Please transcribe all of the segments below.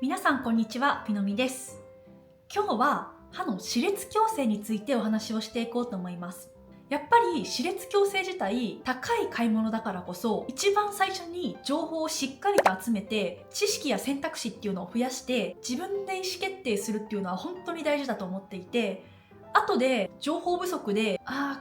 皆さんこんにちは、ピノミです。今日は歯の歯列矯正についてお話をしていこうと思います。やっぱり歯列矯正自体高い買い物だからこそ、一番最初に情報をしっかりと集めて、知識や選択肢っていうのを増やして自分で意思決定するっていうのは本当に大事だと思っていて、後で情報不足で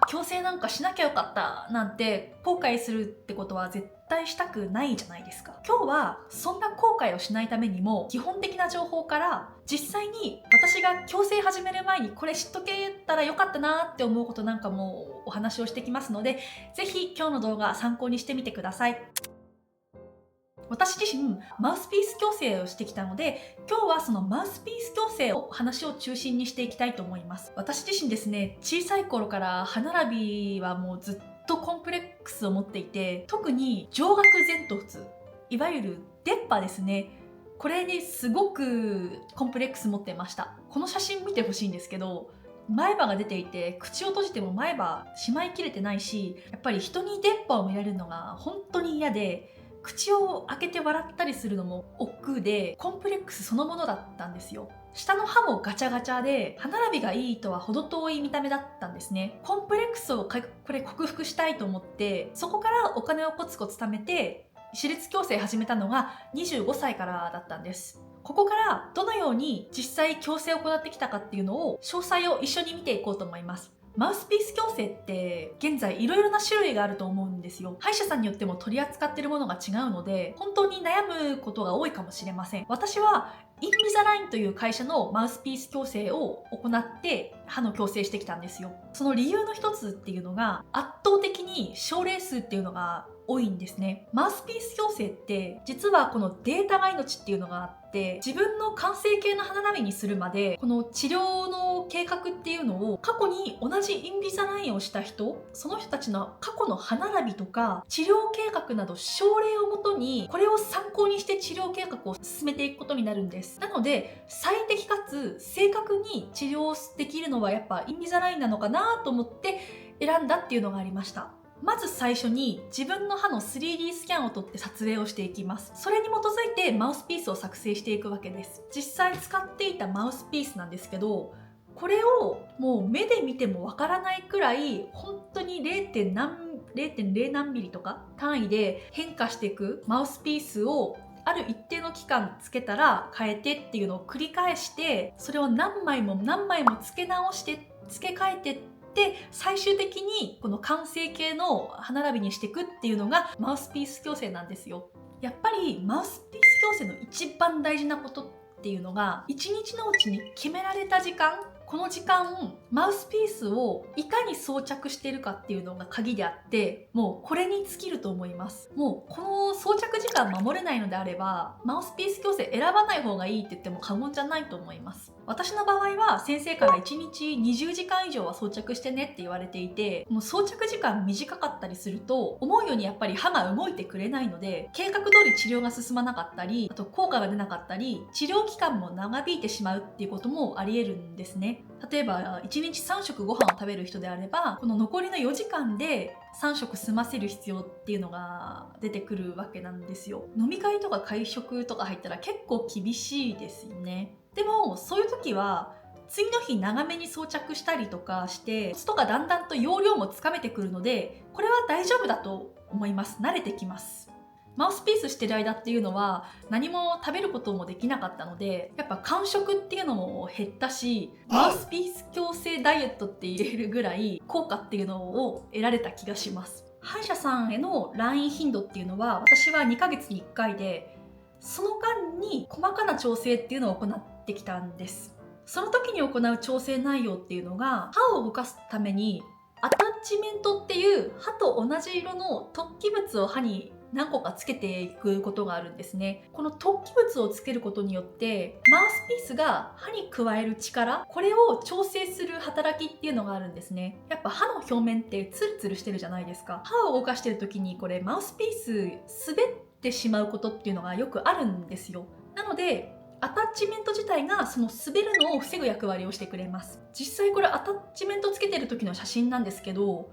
矯正なんかしなきゃよかったなんて後悔するってことは絶対したくないじゃないですか。今日はそんな後悔をしないためにも、基本的な情報から実際に私が矯正始める前にこれ知っとけたらよかったなって思うことなんかもお話をしてきますので、ぜひ今日の動画参考にしてみてください。私自身マウスピース矯正をしてきたので、今日はそのマウスピース矯正を話を中心にしていきたいと思います。私自身ですね、小さい頃から歯並びはもうずっとコンプレックスを持っていて、特に上顎前頭痛、いわゆる出っ歯ですね、これにすごくコンプレックス持ってました。この写真見てほしいんですけど、前歯が出ていて口を閉じても前歯しまいきれてないし、やっぱり人に出っ歯を見られるのが本当に嫌で、口を開けて笑ったりするのも億劫で、コンプレックスそのものだったんですよ。下の歯もガチャガチャで、歯並びがいいとは程遠い見た目だったんですね。コンプレックスをこれ克服したいと思って、そこからお金をコツコツ貯めて歯列矯正始めたのが25歳からだったんです。ここからどのように実際矯正を行ってきたかっていうのを詳細を一緒に見ていこうと思います。マウスピース矯正って現在いろいろな種類があると思うんですよ。歯医者さんによっても取り扱っているものが違うので、本当に悩むことが多いかもしれません。私はインビザラインという会社のマウスピース矯正を行って歯の矯正してきたんですよ。その理由の一つっていうのが、圧倒的に症例数っていうのが多いんですね。マウスピース矯正って実はこのデータが命っていうのがあって、自分の完成形の歯並びにするまでこの治療の計画っていうのを過去に同じインビザラインをした人、その人たちの過去の歯並びとか治療計画など症例をもとに、これを参考にして治療計画を進めていくことになるんです。なので最適かつ正確に治療できるのはやっぱインビザラインなのかなと思って選んだっていうのがありました。まず最初に自分の歯の 3D スキャンを撮って撮影をしていきます。それに基づいてマウスピースを作成していくわけです。実際使っていたマウスピースなんですけど、これをもう目で見てもわからないくらい本当に 0. 何ミリとか単位で変化していくマウスピースをある一定の期間つけたら変えてっていうのを繰り返して、それを何枚も付け直して付け替えてで最終的にこの完成形の歯並びにしていくっていうのがマウスピース矯正なんですよ。やっぱりマウスピース矯正の一番大事なことっていうのが、一日のうちに決められた時間、この時間マウスピースをいかに装着しているかっていうのが鍵であって、もうこれに尽きると思います。もうこの装着時間守れないのであればマウスピース矯正選ばない方がいいって言っても過言じゃないと思います。私の場合は先生から1日20時間以上は装着してねって言われていて、この装着時間短かったりすると思うようにやっぱり歯が動いてくれないので、計画通り治療が進まなかったり、あと効果が出なかったり、治療期間も長引いてしまうっていうこともあり得るんですね。例えば1日3食ご飯を食べる人であれば、この残りの4時間で3食済ませる必要っていうのが出てくるわけなんですよ。飲み会とか会食とか入ったら結構厳しいですよね。でもそういう時は次の日長めに装着したりとかして、コツとかだんだんと容量もつかめてくるので、これは大丈夫だと思います。慣れてきます。マウスピースしてる間っていうのは何も食べることもできなかったので、やっぱ間食っていうのも減ったし、マウスピース矯正ダイエットって言えるぐらい効果っていうのを得られた気がします。歯医者さんへの来院頻度っていうのは私は2ヶ月に1回で、その間に細かな調整っていうのを行ってきたんです。その時に行う調整内容っていうのが、歯を動かすためにアタッチメントっていう歯と同じ色の突起物を歯に何個かつけていくことがあるんですね。この突起物をつけることによってマウスピースが歯に加える力、これを調整する働きっていうのがあるんですね。やっぱ歯の表面ってツルツルしてるじゃないですか。歯を動かしてる時にこれマウスピース滑ってしまうことっていうのがよくあるんですよ。なのでアタッチメント自体がその滑るのを防ぐ役割をしてくれます。実際これアタッチメントつけてる時の写真なんですけど、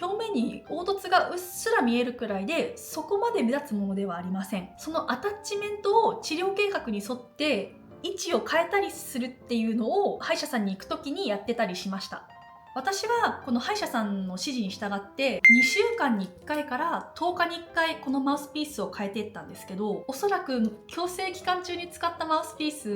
表面に凹凸がうっすら見えるくらいで、そこまで目立つものではありません。そのアタッチメントを治療計画に沿って位置を変えたりするっていうのを歯医者さんに行く時にやってたりしました。私はこの歯医者さんの指示に従って2週間に1回から10日に1回このマウスピースを変えていったんですけど、おそらく矯正期間中に使ったマウスピース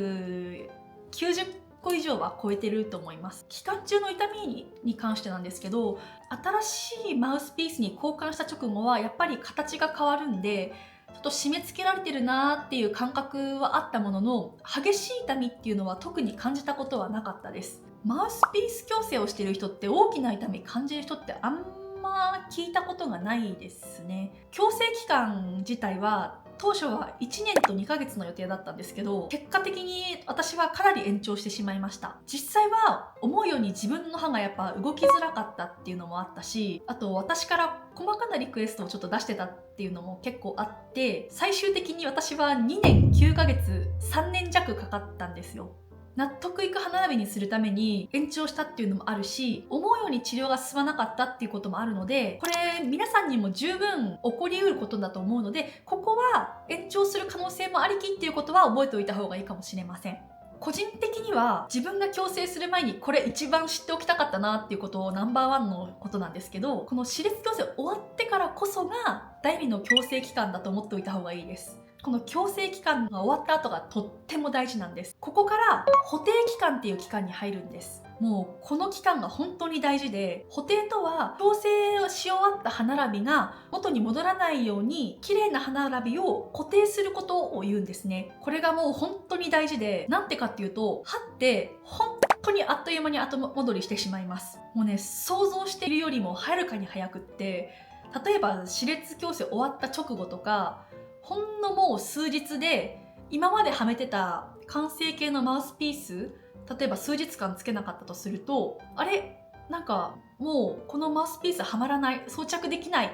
90個以上は超えてると思います。期間中の痛みに関してなんですけど、新しいマウスピースに交換した直後はやっぱり形が変わるんで、ちょっと締め付けられてるなーっていう感覚はあったものの、激しい痛みっていうのは特に感じたことはなかったです。マウスピース矯正をしている人って大きな痛み感じる人ってあんま聞いたことがないですね。矯正期間自体は当初は1年と2ヶ月の予定だったんですけど、結果的に私はかなり延長してしまいました。実際は思うように自分の歯がやっぱ動きづらかったっていうのもあったし、あと私から細かなリクエストをちょっと出してたっていうのも結構あって、最終的に私は2年9ヶ月3年弱かかったんですよ。納得いく歯並びにするために延長したっていうのもあるし、思うように治療が進まなかったっていうこともあるので、これ皆さんにも十分起こりうることだと思うので、ここは延長する可能性もありきっていうことは覚えておいた方がいいかもしれません。個人的には自分が矯正する前にこれ一番知っておきたかったなっていうことをナンバーワンのことなんですけど、この歯列矯正終わってからこそが第2の矯正期間だと思っておいた方がいいです。この矯正期間が終わった後がとっても大事なんです。ここから補定期間っていう期間に入るんです。もうこの期間が本当に大事で、補定とは矯正をし終わった歯並びが元に戻らないように綺麗な歯並びを固定することを言うんですね。これがもう本当に大事で、なんてかっていうと、歯って本当にあっという間に後戻りしてしまいます。もうね、想像しているよりもはるかに早くって、例えば歯列矯正終わった直後とか、ほんのもう数日で今まではめてた完成形のマウスピース、例えば数日間つけなかったとすると、あれなんかもうこのマウスピースはまらない、装着できない、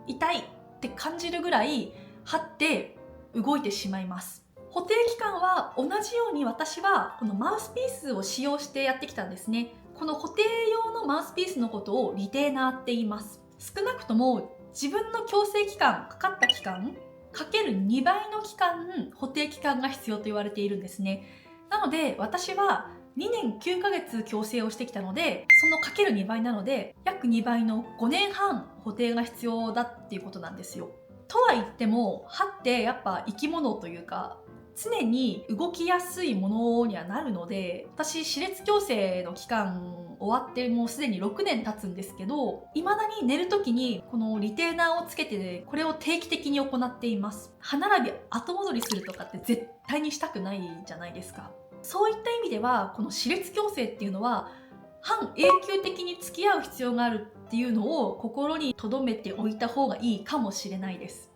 痛いって感じるぐらい歯って動いてしまいます。補定期間は同じように私はこのマウスピースを使用してやってきたんですね。この補定用のマウスピースのことをリテーナーって言います。少なくとも自分の矯正期間、かかった期間かける2倍の期間、補定期間が必要と言われているんですね。なので私は2年9ヶ月矯正をしてきたので、そのかける2倍なので約2倍の5年半補定が必要だっていうことなんですよ。とは言っても歯ってやっぱ生き物というか常に動きやすいものにはなるので、私歯列矯正の期間終わってもうすでに6年経つんですけど、未だに寝る時にこのリテーナーをつけてこれを定期的に行っています。歯並び後戻りするとかって絶対にしたくないじゃないですか。そういった意味ではこの歯列矯正っていうのは半永久的に付き合う必要があるっていうのを心に留めておいた方がいいかもしれないです。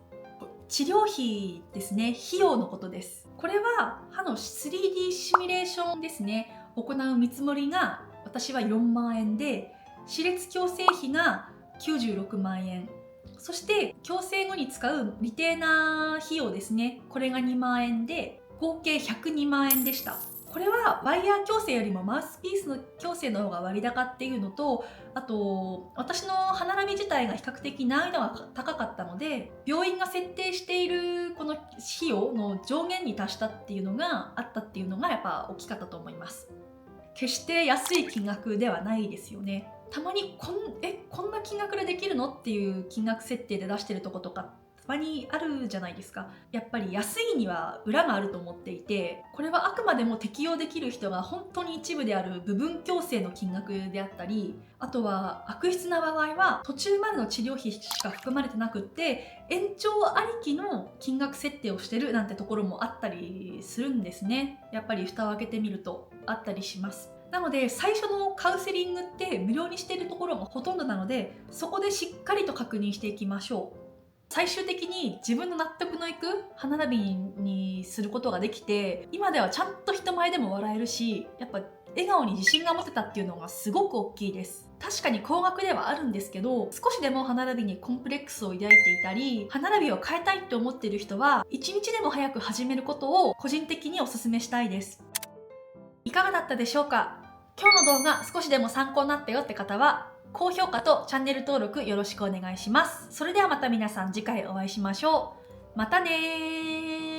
治療費ですね、費用のことです。これは歯の 3D シミュレーションですね、行う見積もりが私は4万円で、歯列矯正費が96万円、そして矯正後に使うリテーナー費用ですね、これが2万円で合計102万円でした。これはワイヤー矯正よりもマウスピースの矯正の方が割高っていうのと、あと私の歯並び自体が比較的難易度が高かったので、病院が設定しているこの費用の上限に達したっていうのがあったっていうのがやっぱ大きかったと思います。決して安い金額ではないですよね。たまにこんな金額でできるのっていう金額設定で出してるとことかたまにあるじゃないですか。やっぱり安いには裏があると思っていて、これはあくまでも適用できる人が本当に一部である部分矯正の金額であったり、あとは悪質な場合は途中までの治療費しか含まれてなくって延長ありきの金額設定をしてるなんてところもあったりするんですね。やっぱり蓋を開けてみるとあったりします。なので最初のカウンセリングって無料にしているところがほとんどなので、そこでしっかりと確認していきましょう。最終的に自分の納得のいく歯並びにすることができて、今ではちゃんと人前でも笑えるし、やっぱ笑顔に自信が持てたっていうのがすごく大きいです。確かに高額ではあるんですけど、少しでも歯並びにコンプレックスを抱いていたり、歯並びを変えたいって思っている人は一日でも早く始めることを個人的にお勧めしたいです。いかがだったでしょうか？今日の動画少しでも参考になったよって方は高評価とチャンネル登録よろしくお願いします。それではまた皆さん次回お会いしましょう。またねー。